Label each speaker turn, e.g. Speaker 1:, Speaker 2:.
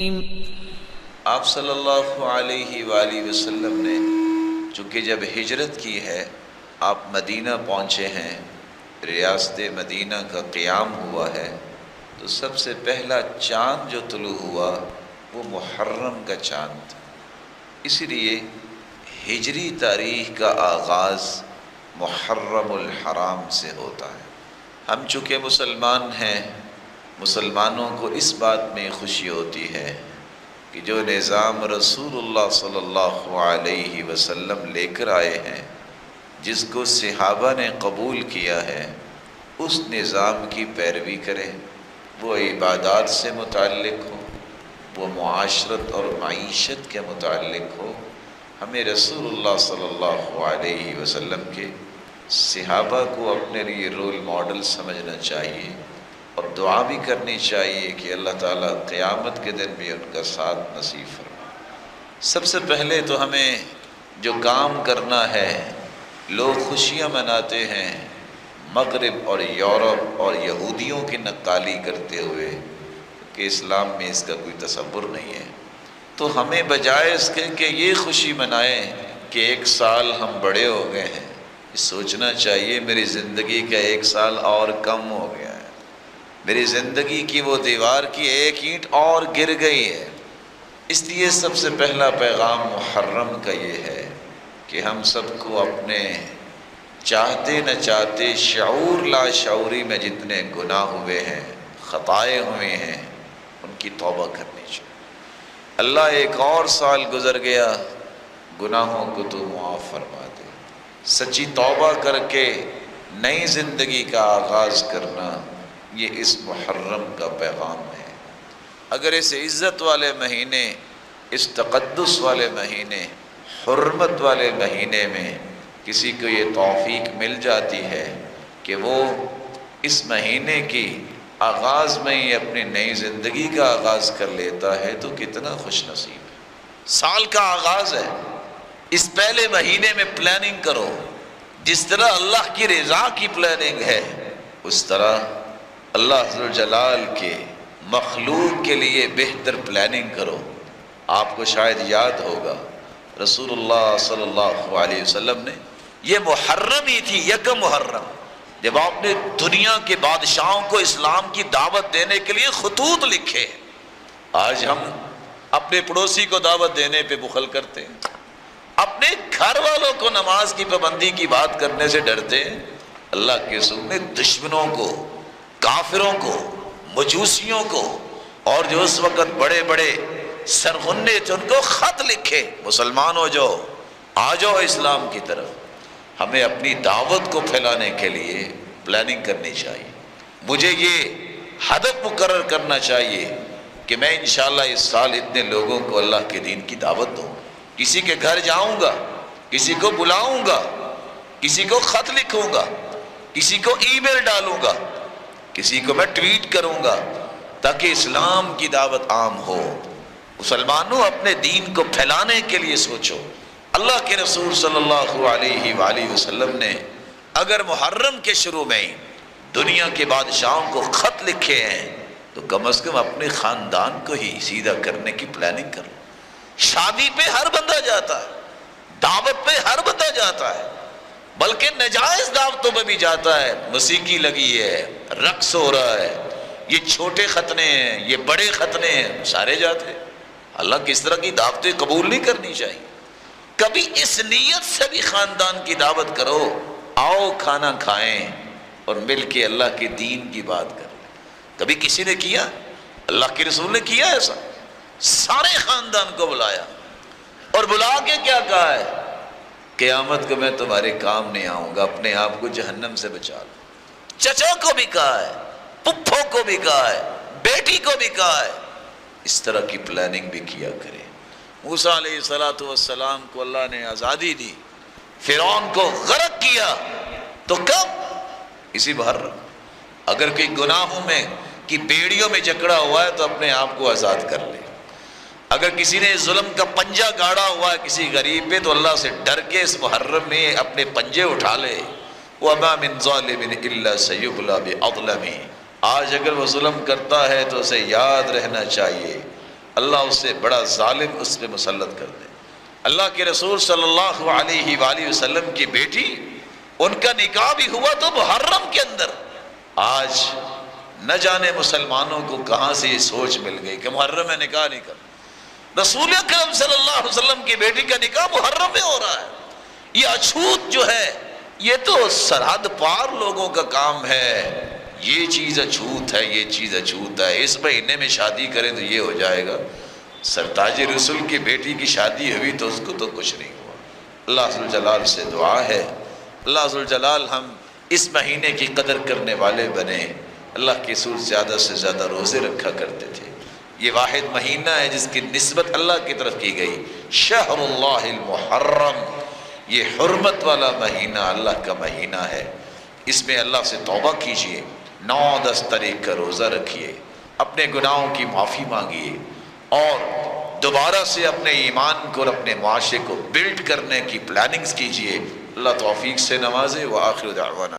Speaker 1: آپ صلی اللہ علیہ وآلہ وسلم نے چونکہ جب ہجرت کی ہے، آپ مدینہ پہنچے ہیں، ریاست مدینہ کا قیام ہوا ہے، تو سب سے پہلا چاند جو طلوع ہوا وہ محرم کا چاند تھا۔ اسی لیے ہجری تاریخ کا آغاز محرم الحرام سے ہوتا ہے۔ ہم چونکہ مسلمان ہیں، مسلمانوں کو اس بات میں خوشی ہوتی ہے کہ جو نظام رسول اللہ صلی اللہ علیہ وسلم لے کر آئے ہیں، جس کو صحابہ نے قبول کیا ہے، اس نظام کی پیروی کریں۔ وہ عبادات سے متعلق ہو، وہ معاشرت اور معیشت کے متعلق ہو، ہمیں رسول اللہ صلی اللہ علیہ وسلم کے صحابہ کو اپنے لیے رول ماڈل سمجھنا چاہیے، اور دعا بھی کرنی چاہیے کہ اللہ تعالیٰ قیامت کے دن بھی ان کا ساتھ نصیب فرمائے۔ سب سے پہلے تو ہمیں جو کام کرنا ہے، لوگ خوشیاں مناتے ہیں مغرب اور یورپ اور یہودیوں کی نقالی کرتے ہوئے کہ اسلام میں اس کا کوئی تصور نہیں ہے، تو ہمیں بجائے اس کے کہ یہ خوشی منائیں کہ ایک سال ہم بڑے ہو گئے ہیں، سوچنا چاہیے میری زندگی کا ایک سال اور کم ہو گیا ہے، میری زندگی کی وہ دیوار کی ایک اینٹ اور گر گئی ہے۔ اس لیے سب سے پہلا پیغام محرم کا یہ ہے کہ ہم سب کو اپنے چاہتے نہ چاہتے شعور لا شعوری میں جتنے گناہ ہوئے ہیں، خطائیں ہوئے ہیں، ان کی توبہ کرنی چاہیے۔ اللہ ایک اور سال گزر گیا، گناہوں کو تو معاف فرما دے۔ سچی توبہ کر کے نئی زندگی کا آغاز کرنا، یہ اس محرم کا پیغام ہے۔ اگر اس عزت والے مہینے، اس تقدس والے مہینے، حرمت والے مہینے میں کسی کو یہ توفیق مل جاتی ہے کہ وہ اس مہینے کی آغاز میں ہی اپنی نئی زندگی کا آغاز کر لیتا ہے تو کتنا خوش نصیب ہے۔ سال کا آغاز ہے، اس پہلے مہینے میں پلاننگ کرو۔ جس طرح اللہ کی رضا کی پلاننگ ہے، اس طرح اللہ ذوالجلال کے مخلوق کے لیے بہتر پلاننگ کرو۔ آپ کو شاید یاد ہوگا رسول اللہ صلی اللہ علیہ وسلم نے، یہ محرم ہی تھی، یکم محرم، جب آپ نے دنیا کے بادشاہوں کو اسلام کی دعوت دینے کے لیے خطوط لکھے۔ آج ہم اپنے پڑوسی کو دعوت دینے پہ بخل کرتے ہیں، اپنے گھر والوں کو نماز کی پابندی کی بات کرنے سے ڈرتے ہیں۔ اللہ کے رسول نے دشمنوں کو، کافروں کو، مجوسیوں کو، اور جو اس وقت بڑے بڑے سرغنے تھے، ان کو خط لکھے، مسلمان ہو جاؤ، آ جاؤ اسلام کی طرف۔ ہمیں اپنی دعوت کو پھیلانے کے لیے پلاننگ کرنی چاہیے۔ مجھے یہ ہدف مقرر کرنا چاہیے کہ میں انشاءاللہ اس سال اتنے لوگوں کو اللہ کے دین کی دعوت دوں، کسی کے گھر جاؤں گا، کسی کو بلاؤں گا، کسی کو خط لکھوں گا، کسی کو ای میل ڈالوں گا، کسی کو میں ٹویٹ کروں گا، تاکہ اسلام کی دعوت عام ہو۔ مسلمانوں، اپنے دین کو پھیلانے کے لیے سوچو۔ اللہ کے رسول صلی اللہ علیہ وآلہ وسلم نے اگر محرم کے شروع میں ہی دنیا کے بادشاہوں کو خط لکھے ہیں تو کم از کم اپنے خاندان کو ہی سیدھا کرنے کی پلاننگ کرو۔ شادی پہ ہر بندہ جاتا ہے، دعوت پہ ہر بندہ جاتا ہے، بلکہ نجائز دعوتوں پہ بھی جاتا ہے۔ موسیقی لگی ہے، رقص ہو رہا ہے، یہ چھوٹے ختنے ہیں، یہ بڑے ختنے ہیں، سارے جاتے ہیں۔ اللہ کس طرح کی دعوتیں قبول نہیں کرنی چاہیے۔ کبھی اس نیت سے بھی خاندان کی دعوت کرو، آؤ کھانا کھائیں اور مل کے اللہ کے دین کی بات کریں۔ کبھی کسی نے کیا؟ اللہ کے رسول نے کیا ایسا؟ سارے خاندان کو بلایا اور بلا کے کیا کہا ہے؟ قیامت کو میں تمہارے کام نہیں آؤں گا، اپنے آپ کو جہنم سے بچا لو۔ چچا کو بھی کہا ہے، پپھو کو بھی کہا ہے، بیٹی کو بھی کہا ہے۔ اس طرح کی پلاننگ بھی کیا کرے۔ موسیٰ علیہ السلام کو اللہ نے آزادی دی، فرعون کو غرق کیا، تو کب؟ اسی محرم۔ اگر کوئی گناہوں میں کی بیڑیوں میں جکڑا ہوا ہے تو اپنے آپ کو آزاد کر لے۔ اگر کسی نے ظلم کا پنجہ گاڑا ہوا ہے کسی غریب پہ تو اللہ سے ڈر کے اس محرم میں اپنے پنجے اٹھا لے۔ وَمَا مِن ظَالِمٍ إِلَّا سَيُبْلَى بِأَظْلَمِ۔ آج اگر وہ ظلم کرتا ہے تو اسے یاد رہنا چاہیے اللہ اسے بڑا ظالم اس پہ مسلط کر دے۔ اللہ کے رسول صلی اللہ علیہ وآلہ وسلم کی بیٹی، ان کا نکاح بھی ہوا تو محرم کے اندر۔ آج نہ جانے مسلمانوں کو کہاں سے یہ سوچ مل گئی کہ محرم میں نکاح نہیں کرنا۔ رسول اکرم صلی اللہ علیہ وسلم کی بیٹی کا نکاح محرم میں ہو رہا ہے۔ یہ اچھوت جو ہے یہ تو سرحد پار لوگوں کا کام ہے۔ یہ چیز اچھوت ہے، یہ چیز اچھوت ہے، اس مہینے میں شادی کریں تو یہ ہو جائے گا۔ سرتاج رسول کی بیٹی کی شادی ہوئی تو اس کو تو کچھ نہیں ہوا۔ اللہ ذوالجلال سے دعا ہے، اللہ ذوالجلال ہم اس مہینے کی قدر کرنے والے بنے۔ اللہ کے رسول زیادہ سے زیادہ روزے رکھا کرتے تھے۔ یہ واحد مہینہ ہے جس کی نسبت اللہ کی طرف کی گئی، شہر اللہ المحرم، یہ حرمت والا مہینہ اللہ کا مہینہ ہے۔ اس میں اللہ سے توبہ کیجئے، 9-10 تاریخ کا روزہ رکھیے، اپنے گناہوں کی معافی مانگیے اور دوبارہ سے اپنے ایمان کو اور اپنے معاشرے کو بلڈ کرنے کی پلاننگز کیجئے۔ اللہ توفیق سے نوازے۔ وآخر دعوانا